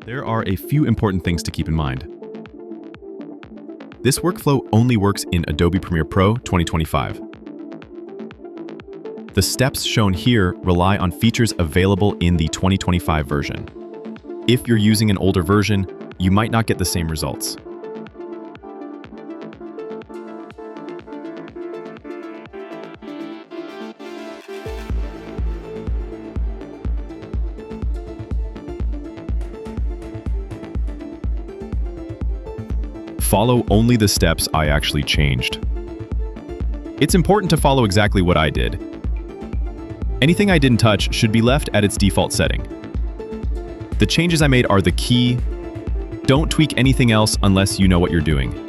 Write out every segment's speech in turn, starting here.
There are a few important things to keep in mind. This workflow only works in Adobe Premiere Pro 2025. The steps shown here rely on features available in the 2025 version. If you're using an older version, you might not get the same results. Follow only the steps I actually changed. It's important to follow exactly what I did. Anything I didn't touch should be left at its default setting. The changes I made are the key. Don't tweak anything else unless you know what you're doing.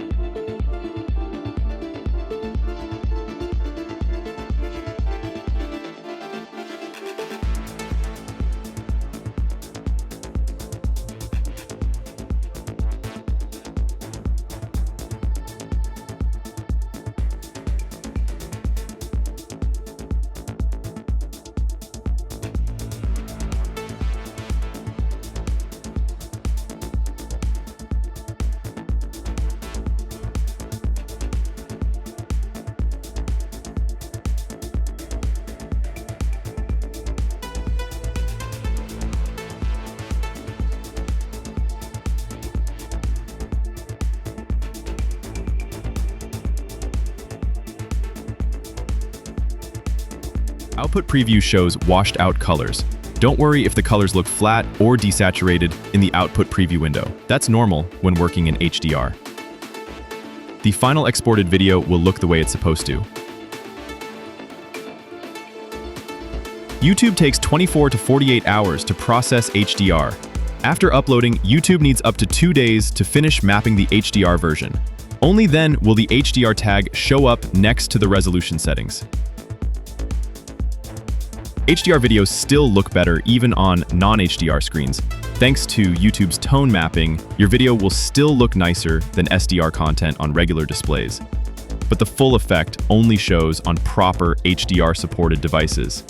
Output preview shows washed out colors. Don't worry if the colors look flat or desaturated in the output preview window. That's normal when working in HDR. The final exported video will look the way it's supposed to. YouTube takes 24 to 48 hours to process HDR. After uploading, YouTube needs up to 2 days to finish mapping the HDR version. Only then will the HDR tag show up next to the resolution settings. HDR videos still look better even on non-HDR screens. Thanks to YouTube's tone mapping, your video will still look nicer than SDR content on regular displays. But the full effect only shows on proper HDR-supported devices.